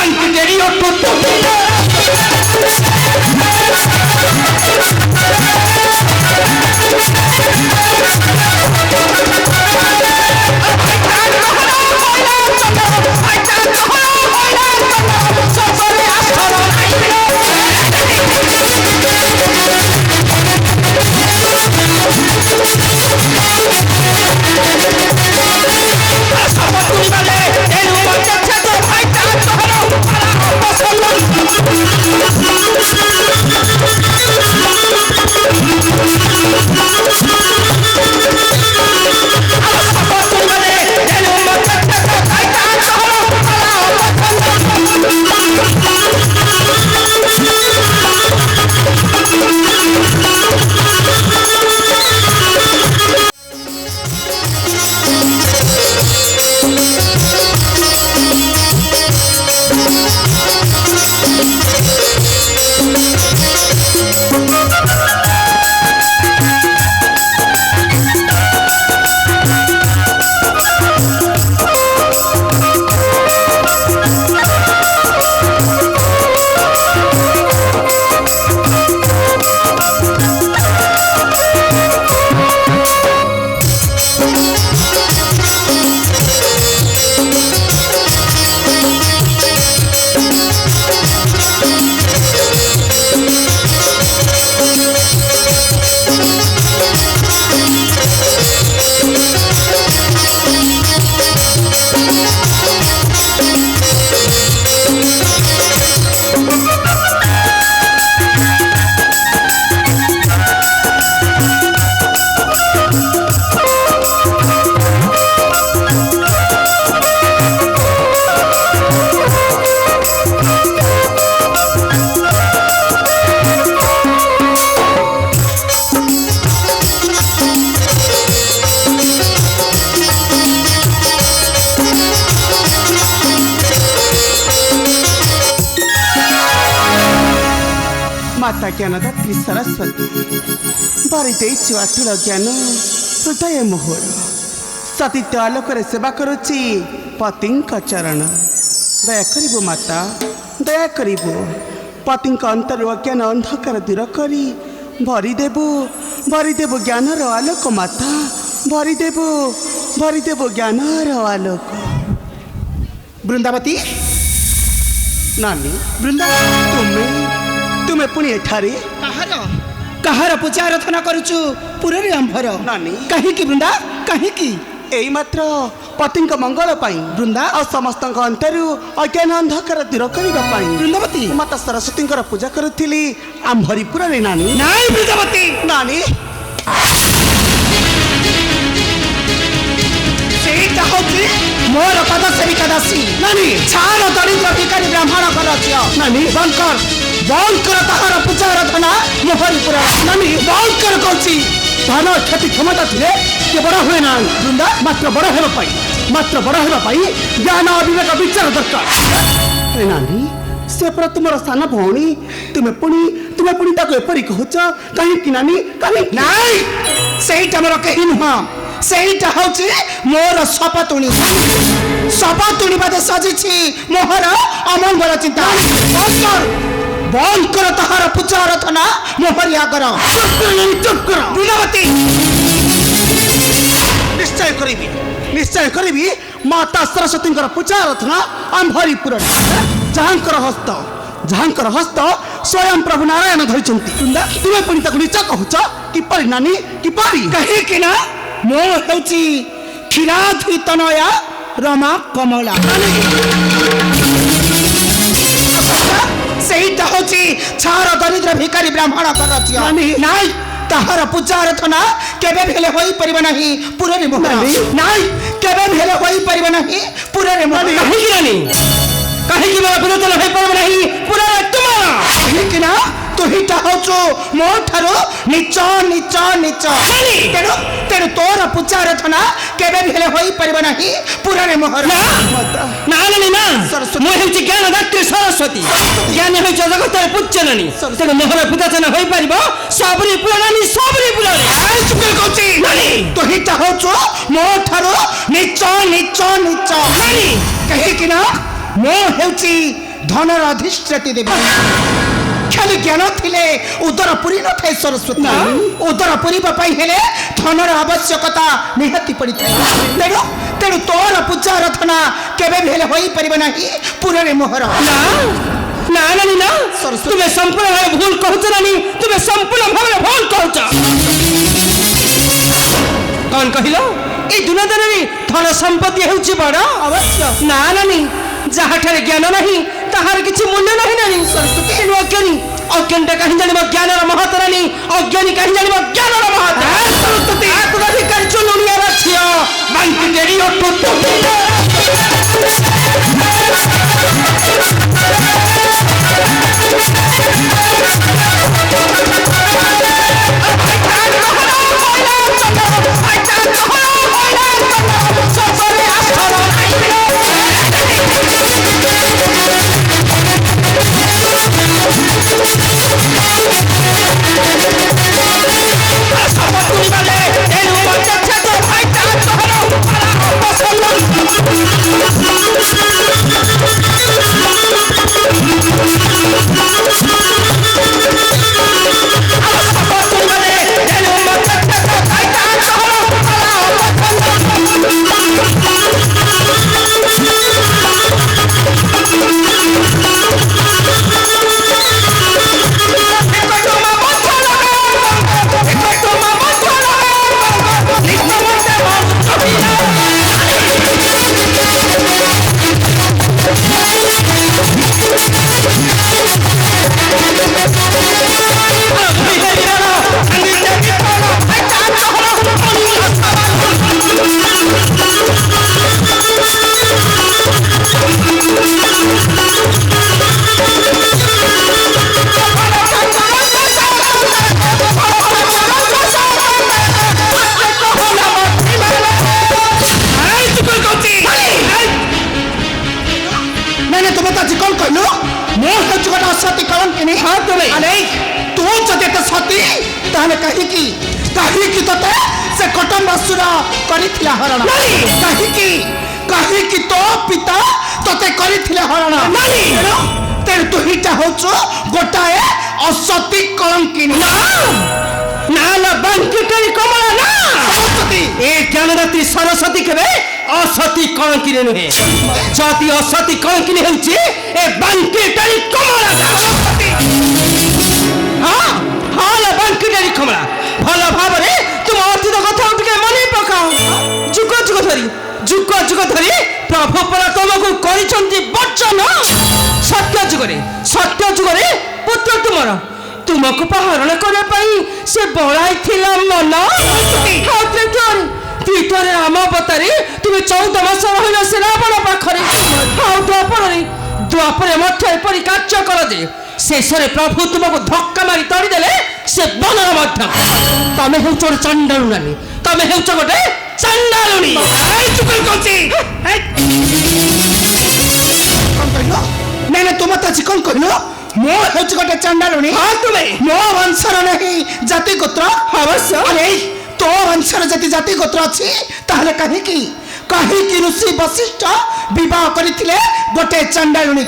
କାହିଁକି ଡେରି ଅଟୁ माता ज्ञानदात्री सरस्वती बारी देइछु अतुल ज्ञान हृदय मोहर सतीत्व आलोक सेवा करुची पतिंक चरण दया करिबो माता दया करिबो पतिंक अंतर अज्ञान अंधकार दूर करी भरीदेबो ज्ञानर आलोक माता भरीदेबो ज्ञानर आलोक। बृंदावती नानी बृंदा तुमे पुणी एठारे कहार पूजा आराधना करुचु पुरे आंभर नानी कहीं बृंदा कहीं एई मात्र पतिंक मंगल पाई बृंदा और समस्त अंतरु अज्ञान अंधकार दूर करने बृंदावती माता सरस्वती पूजा करुली आंभरीपुर नानी नाई बृंदावती नानी मोर पद सेविका दासी नानी छाड़ दरिद्र भिखारी ब्राह्मण कर नानी बंकर तहार पूजा आराधना मोहरीपुर नानी बंकर कौची धन क्षति क्षमता थे ये बड़ हुए ना बृंदा मात्र बड़ हेबाई ज्ञान विवेक विचार दरकार नानी से पर तुमर सान भौणी तुमे पुणी ताको एपरी कहूच कहीं नानी कहीं नाई सेईटा मोर कहीं नुह सेईटा होची मोर सपतुणी बादे सजिछि मोहर अमंगल चिंता बंद कर तहार पूजा आराधना मोहरिया कर बृंदावती निश्चय करी माता सरस्वती पूजा आराधना आंभरीपुर जहाँकर हस्त स्वयं प्रभु नारायण धरी तुमे पुणी ताको नीच कहूच किपरि नानी किपरि कहीं ना मो हेउची क्षीराधि तनया रमा कमला सेईटा होची छार दरिद्र भिखारी ब्राह्मण कर नाई ताहार पूजा आराधना केबे भेले होई परिबा नाही पुरे मोहर नाई केबे भेले होई परिबा नाही पुरे मोहर कहीं कि मेरा विरोध होई परिबा नाही पुरे तुम कहीं कि ना तू हिटा होचो मो ठारो नीच तेणु तोर पूजा आराधना केबे भेले होई परिबा नाही पुरे मोहर ना मो हेउची ज्ञानदात्री सरस्वती ज्ञान होई जगत पूज्यनानी तेणु मोहर पूजाचना होई परिबो सबरी पुरानी आई चुके कहूची नानी तू हिटा होचो मो ठारो नीच नानी कहीं कि ना मो हेउची ধনর অধিষ্ঠাতি দেবী খালি জ্ঞান থিলে উদর পুরি ন থাই সরস্বতী উদর পুরিবা পাই হেলে ধনর আবশ্যকতা নিহাতি পড়িଥାଏ তেণু তেণু তোর পূজা আরাধনা কেবে ভি হেলে হই পারিবে নাহি পুররে মোহর না না নানি না তুমি সম্পূর্ণ ভাবে ভুল কହୁଛ নানি তুমি সম্পূর্ণ ভাবে ভুল কହୁଛ কোন কহিল এই দুনিয়াদারে ধন সম্পত্তি ହେଉଛି বড় অবশ্য না নানি যাহাଠାରେ জ্ঞাନ ନାହିଁ ତାହାର କିଛି ମୂଲ୍ୟ ନାହିଁ ନାନୀ ତେଣୁ ଅଜ୍ଞାନୀ ଅଜ୍ଞାନୀଟା କାହିଁ ଜାଣିବ ଜ୍ଞାନର ମହତ୍ଵ ନାନୀ ଅଜ୍ଞାନୀ କାହିଁ ଜାଣିବ ଜ୍ଞାନର ମହତ୍ଵ ଅଧିକାରୀ ଚୁଲୁଣିଆର ଝିଅ ବାଙ୍କି ଡେରି ଅଟୁ তাহলে কাহিকি কাহিকি তোতে সে কটন বসুর করিଥିଲା হরণ কাহিকি কাহিকি তো পিতা তোতে করিଥିଲେ হরণ তেଣୁ ତୁ ହିଟା ହଉଛୁ ଗୋଟାଏ ଅସତୀ କଳଙ୍କିନୀ ନା ନା ବାଙ୍କିଟାରୀ କମଳା ନା ସରସ୍ୱତୀ ଏ ଜ୍ଞାନଦାତ୍ରୀ ସରସ୍ୱତୀ କେବେ ଅସତୀ କଳଙ୍କିନୀ ନୁହେଁ ଯଦି ଅସତୀ କଳଙ୍କିନୀ ହେଉଛି ଏ ବାଙ୍କିଟାରୀ କମଳା ହଁ ହଁ ନା ବାଙ୍କିଟାରୀ କମଳା ଭଲ ଭାବରେ ତୁମ ଅତୀତ କଥା ଟିକେ ମନେ ପକାଅ ଯୁଗ ଯୁଗ ଧରି ପ୍ରଭୁ ପରା ତମକୁ କରିଛନ୍ତି ବଚନ ସତ୍ୟ ଯୁଗରେ ପୁତ୍ର ତୁମର ତୁମକୁ ହରଣ କରିବା ପାଇଁ ସେ ବଳାଇଥିଲା ମନ ତ୍ରିତରେ ରାମ ଅବତାରୀ ତୁମେ 14 ମାସ ରହିଲ ସେ ରାବଣ ପାଖରେ ଆଉ ଦ୍ୱାପରରେ ମଧ୍ୟ ଏପରି କାର୍ଯ୍ୟ କର ଯେ ଶେଷରେ ପ୍ରଭୁ ତୁମକୁ ଧକ୍କା ମାରି ତଡ଼ିଦେଲେ ସେ ବନର ମଧ୍ୟ ତମେ ହେଉଛ ଗୋଟେ ଚଣ୍ଡାଳୁ ନାନୀ ତମେ ହେଉଛ ଗୋଟେ ଚଣ୍ଡାଳୁଣୀ ନାଇଁ ନାଇଁ ତୁମେ ତ ଆଜି କଣ କହିଲ ମୁଁ ହେଉଛି ଗୋଟେ ଚଣ୍ଡାଳୁଣୀ ତୁମେ ମୋ ବଂଶର ନାହିଁ ଜାତି ଗୋତ୍ର ଅବଶ୍ୟ ଆରେ ତୋ ବଂଶର ଯଦି ଜାତି ଗୋତ୍ର ଅଛି ତାହେଲେ କାହିଁକି କାହିଁକି ଋଷି ବଶିଷ୍ଠ ବିବାହ କରିଥିଲେ ଗୋଟେ ଚଣ୍ଡାଳୁଣୀ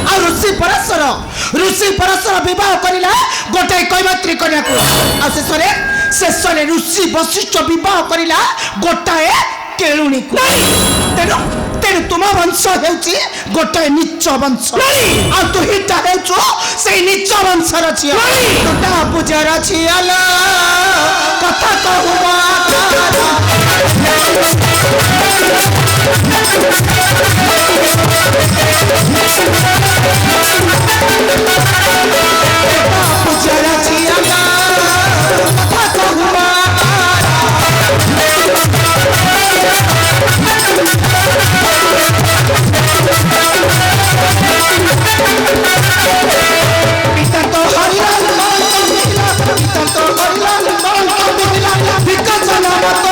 ଆଉ ଋଷି ପରଶର ବିବାହ କରିଲା ଗୋଟେ କୈବର୍ତ୍ତୀ କନ୍ୟାକୁ ଆଉ ଶେଷରେ ଋଷି ବଶିଷ୍ଠ ବିବାହ କରିଲା ଗୋଟାଏ କେଳୁଣୀକୁ ତେଣୁ ତୁମ ବଂଶ ହେଉଛି ଗୋଟାଏ ନୀଚ ବଂଶ ଆଉ ତୁ ହିଟା ହେଉଛୁ ସେଇ ନୀଚ ବଂଶର ଝିଅ ଗୋଟା ପୂଜାର ଝିଅ କଥା କହୁ ପୂଜାର ଝିଅ କଥା କହୁ পিতা তো হরিলাল বিকচন মত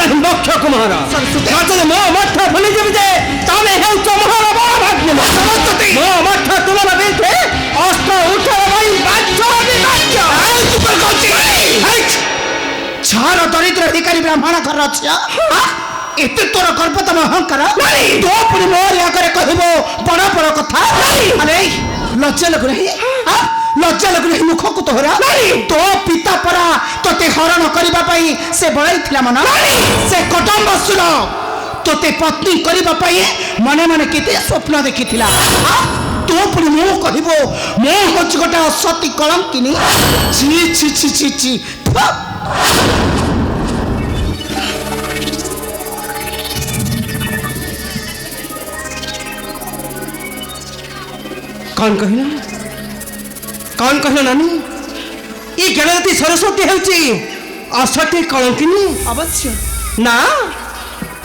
ନାହିଁ ଦକ୍ଷ କୁମାର ଯଦି ମୋ ମଠ ଭୁଲିଯିବି ଯେ ତମେ ହେଉଛ ମୋର ବଡ଼ ଭାଗ୍ୟ ମୋ ମଠ ତୁମର ବିରୁଦ୍ଧେ ଅସ୍ତ୍ର ଉଠାଇବା ପାଇଁ ବାଧ୍ୟ ଛାର ଦରିଦ୍ର ଭିକାରୀ ବ୍ରାହ୍ମଣ ଘର ଅଛି ଏତେ ତୋର ଗର୍ବ ତମ ଅହଙ୍କାର ତୋ ପୁଣି ମୋରି ଆଗରେ କହିବ ବଡ଼ ବଡ଼ କଥା ଆରେ ଲଜ୍ଜା ଲାଗୁ ନାହିଁ ଲଜ୍ଜା ଲାଗୁ ନାହିଁ ମୁଖକୁ ତୋହରା ତୋ ପିତା ପରା ତୋତେ ହରଣ କରିବା ପାଇଁ ସେ ବଳାଇଥିଲା ମନ ସେ କଟମ୍ବସୁର ତୋତେ ପତ୍ନୀ କରିବା ପାଇଁ ମନେ ମନେ କେତେ ସ୍ୱପ୍ନ ଦେଖିଥିଲା ତୁ ପୁଣି ମୁଁ କହିବ ମୁଁ ହଉଛି ଗୋଟେ ଅସତୀ କଳଙ୍କିନୀ ଛି ଛି ଛି ଛି ଛି କଣ କହିଲ ନାନୀ ଏ ଜ୍ଞାନବତୀ ସରସ୍ୱତୀ ହେଉଛି ଅସତୀ କଳଙ୍କିନୀ ଅବଶ୍ୟ ନା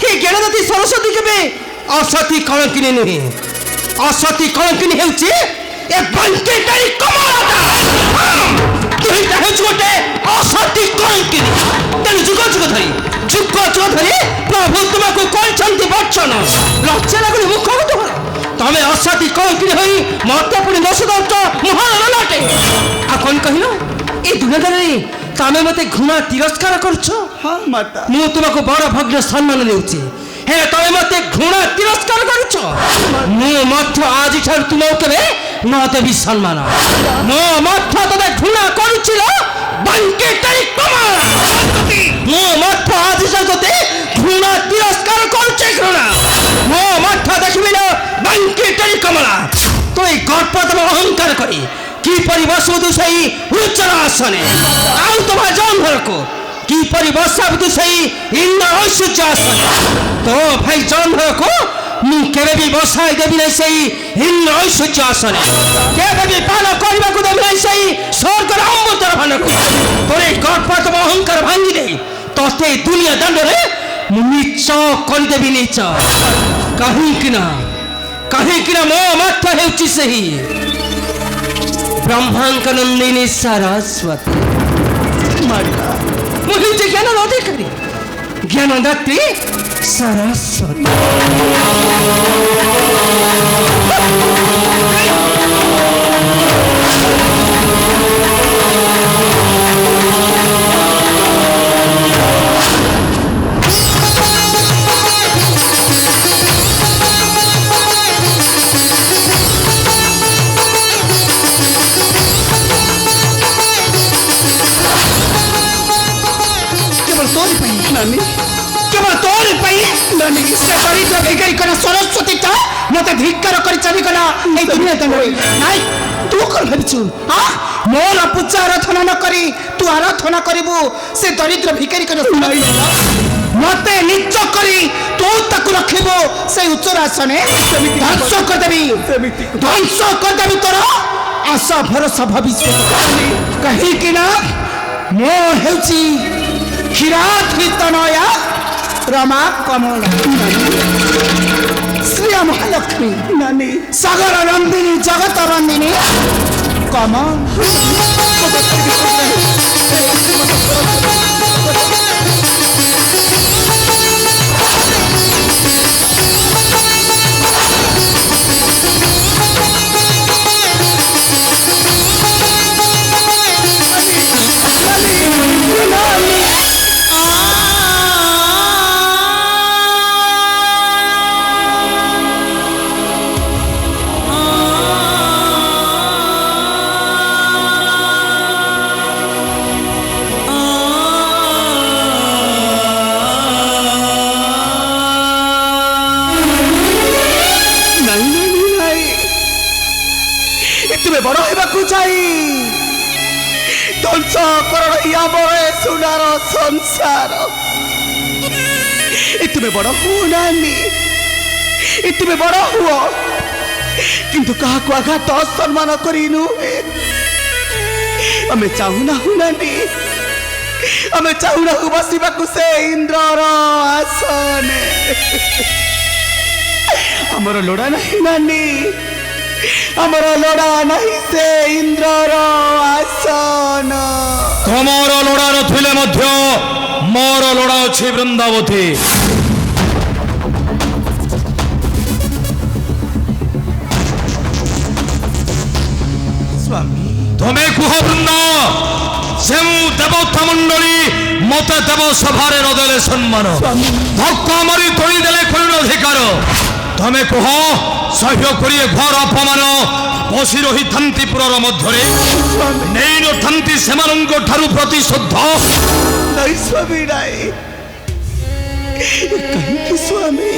ଏ ଜ୍ଞାନବତୀ ସରସ୍ୱତୀ କେବେ ଅସତୀ କଳଙ୍କିନୀ ନୁହେଁ ଅସତୀ କଳଙ୍କିନୀ ହେଉଛି ଏ ବଙ୍କେଟାଇ କମଳତା ତୁଇଟା ହେଉଛି ଗୋଟେ ଅସତୀ କଳଙ୍କିନୀ ତେଣୁ ଯୁଗ ଧରି ପ୍ରଭୁ ତୁମକୁ କରିଛନ୍ତି ବଚନ ଲଜ୍ଜା ଲାଗୁନି ମୁଖକୁ ତୁମର ତମେ ଅସତୀ କଳଙ୍କିନୀ ହୋଇ ମତେ ପୁଣି ଦୋଷ ଦଉଛ ମହାନ ନାଟେ ଆଉ କଣ କହିଲ ଏ ଦୁନିଆରେ ତମେ ମତେ ଘୃଣା ତିରସ୍କାର କରୁଛ ମୁଁ ତୁମକୁ ବଡ଼ ଭଗ୍ନ ସମ୍ମାନ ଦେଉଛି ହେଲେ ତମେ ମତେ ଘୃଣା ତିରସ୍କାର କରୁଛ ମୁଁ ମଧ୍ୟ ଆଜିଠାରୁ ତୁମକୁ କେବେ ନ ଦେବି ସମ୍ମାନ ମୋ ମଧ୍ୟ ତତେ ଘୃଣା କରୁছিল ବଙ୍କେଟାଇ କମଳା ମୁଁ ମଧ୍ୟ ଆଜିଠାରୁ ତତେ ଘୃଣା ତିରସ୍କାର କରୁଛି ଘୃଣା ମୋ ମଧ୍ୟ ଦେଖିବି ନା ବଙ୍କେଟାଇ କମଳା তুই গর্বতম অহংকার করে কিপরি বসবু সেই উচ্চর আসনে ଆଉ তোমা জন্মরকু কিপরি বসাবু সেই ইন্দ্র ঐশ্বর্য আসনে তো ভাই জন্মরকু ମୁଁ କେବେ ବି ବସାଇ ଦେବି ନାହିଁ ସେଇ ଇନ୍ଦ୍ର ଐଶ୍ୱର୍ଯ୍ୟ ଆସନେ କେବେ ବି ପାନ କରିବାକୁ ଦେବି ନାହିଁ ସେଇ ସ୍ୱର୍ଗର ଅମୃତର ପାନକୁ ତୋର ଏଇ ଗର୍ବ ଅହଙ୍କାର ଭାଙ୍ଗି ଦେଇ ତତେ ଦୁନିଆ ଦାଣ୍ଡରେ ମୁଁ ନିଚ କରିଦେବି ନିଚ କାହିଁକି ନା ମୋ ମାତ୍ର ହେଉଛି ସେହି ବ୍ରହ୍ମାଙ୍କ ନନ୍ଦିନୀ ସରସ୍ୱତୀ ମୁଁ ହେଉଛି ଜ୍ଞାନର ଅଧିକାରୀ ଜ୍ଞାନଦାତ୍ରୀ ସରସ୍ୱତୀ কেবল তোর পাই সে দরিদ্র ভিখারিকর সরস্বতীটা মতে ধিক্কার করে চালিগলা এই দুনিয়া দাঁড়িয়ে নাই তু কଣ ভাবিছু মোর পূজা আরাধনা ন করি তু আরাধনা করিবু সে দরিদ্র ভিখারিকর মতে নিচ করি তু তাকে রখিবু সেই উচ্চর আসনে ধ্বংস করদেবি তোর আশা ভরসা ভবিষ্যৎ কাহিঁকি না মো হেউছি ক্ষীরাধৃতনয়া রমা কমলা শ্রী মহালক্ষ্মী নানি সাগর নন্দিনী জগত নন্দিনী কমল তুমি বড় হইবাকু চাই ধ্বংস করণ আমার সোনার সংসার তুমি বড় হুও নানি তুমি বড় হুও কিন্তু কাহাকু আঘাত অসম্মান করিনু আমি চাহু না হু নানি আমি চাহু না হু বসিবাকু সে ইন্দ্রর আসনে আমার লোড়া নাই নানি আমার লোড়া নাই সে ইন্দ্রর আসন ତମର ଲୋଡ଼ା ନଥିଲେ ମଧ୍ୟ ମୋର ଲୋଡ଼ା ଅଛି ବୃନ୍ଦାବତୀ। স্বামী ତମେ କୁହ ବୃନ୍ଦ, ଯେଉଁ ଦେବତା ମଣ୍ଡଳୀ ମତେ ଦେବ ସଭାରେ ନଦେଲେ ସମ୍ମାନ, ଧକ୍କା ମାରି ତୋଳି ଦେଲେ କରିର ଅଧିକାର, ତମେ କୁହ ସହ୍ୟ କରିଏ ଘର ଅପମାନ ବସି ରହିଥାନ୍ତି ପୁରର ମଧ୍ୟରେ, ନେଇନଥାନ୍ତି ସେମାନଙ୍କ ଠାରୁ ପ୍ରତିଶୋଧ। নাই স্বামী নাই কাহিଁକି ସ୍ୱାମୀ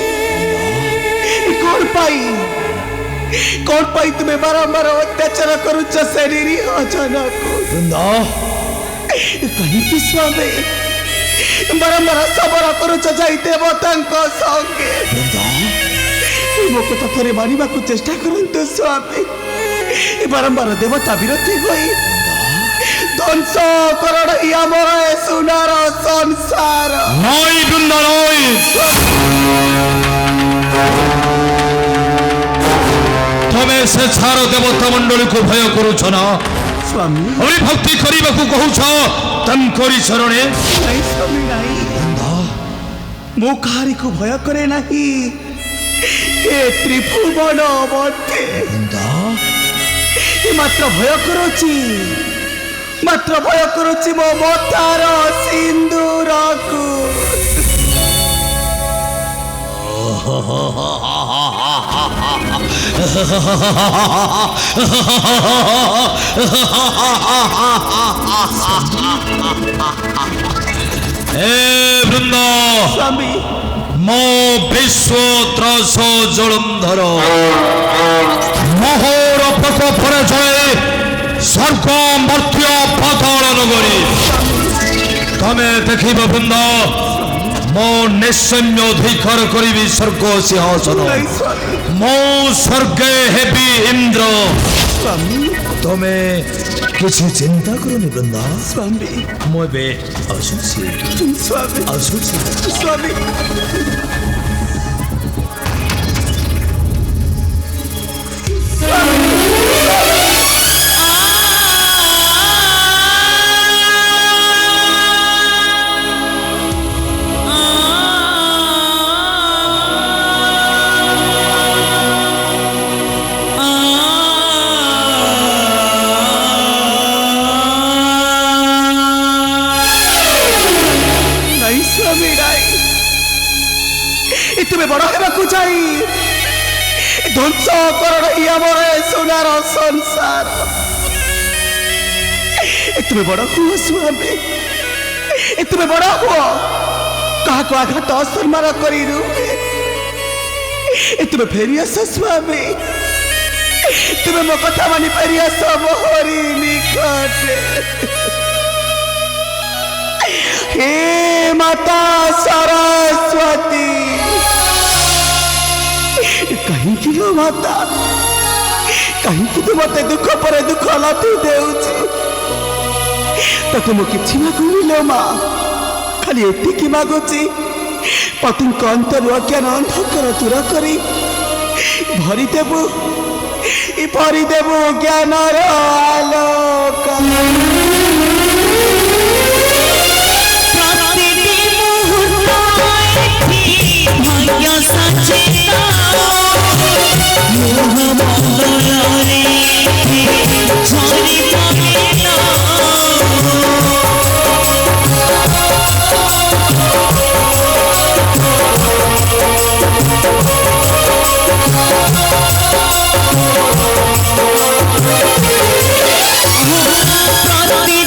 କଣ ପାଇଁ ତୁମେ ବାରମ୍ବାର ଅତ୍ୟାଚାର କରୁଛ ସେ ନିରୀହ ଜନକୁ? ବୃନ୍ଦ କାହିଁକି ସ୍ୱାମୀ ବାରମ୍ବାର ସବର କରୁଛ ଯାଇ ଦେବତାଙ୍କ ସଙ୍ଗେ? ମୋ କଥା ଥରେ ମାନିବାକୁ ଚେଷ୍ଟା କରନ୍ତୁ ସ୍ୱାମୀ। ବାରମ୍ବାର ଦେବତା ବିରୋଧୀ ହୋଇ ଧ୍ୱଂସ କରଣ ଆମର ଏ ସୁନାର ସଂସାର। ନଈ ବୃନ୍ଦ ନଈ, ତମେ ସେ ଛାର ଦେବତା ମଣ୍ଡଳୀକୁ ଭୟ କରୁଛ ନା? ସ୍ୱାମୀ ହରିଭକ୍ତି କରିବାକୁ କହୁଛ ତାଙ୍କରି ଚରଣେ? ନାଇଁ ସ୍ୱାମୀ ନାଇଁ, ମୁଁ କାହାରିକୁ ଭୟ କରେ ନାହିଁ ଏ ତ୍ରିଭୁବନ ମଧ୍ୟରେ। ମାତ୍ର ଭୟ କରୁଛି ମୋ ମଥାର ସିନ୍ଦୁରକୁ। ଏ ବୃନ୍ଦ, ସ୍ୱାମୀ ମୋ ବିଶ୍ୱ ତ୍ରାସ ଜଳନ୍ଧର ମୋହର ପ୍ରକୋପରେ ଜଳେ ସ୍ୱର୍ଗ ମର୍ତ୍ତ୍ୟ ପାତାଳ ନଗରୀ। ତମେ ଦେଖିବ ବୃନ୍ଦ, ମୋ ନିଃସୈନ୍ୟ ଅଧିକାର କରିବି ସ୍ୱର୍ଗ ସିଂହାସନ, ମୁଁ ସ୍ୱର୍ଗେ ହେବି ଇନ୍ଦ୍ର। ତମେ କିଛି ଚିନ୍ତା କରନି ବୃନ୍ଦା। ସ୍ୱାମୀ ମୁଁ ଏବେ ଆସୁଛି ସ୍ୱାମୀ ଆସୁଛି। ସ୍ୱାମୀ ତୁମେ ବଡ଼ ହେବାକୁ ଯାଇ ଧ୍ୱଂସ କରଣ ଆମର ଏ ସୁନାର ସଂସାର। ତୁମେ ବଡ଼ ହୁଅ ସ୍ୱାମୀ, ତୁମେ ବଡ଼ ହୁଅ, କାହାକୁ ଆଘାତ ଅସମ୍ମାନ କରି ରୁହେ। ତୁମେ ଫେରିଆସ ସ୍ୱାମୀ, ତୁମେ ମୋ କଥା ମାନି ଫେରିଆସ ମୋହରି ନିକଟରେ। हे माता सरस्वती, कहीं लो माता, कहीं तू मत दुख पर दुख लाथी देउछु। तते मो किछि मागुनी लो माँ, खाली एतिकी मागुची पति अंतर अज्ञान अंधकार दूर करी भरी देबु ज्ञानर आलोक। प्रति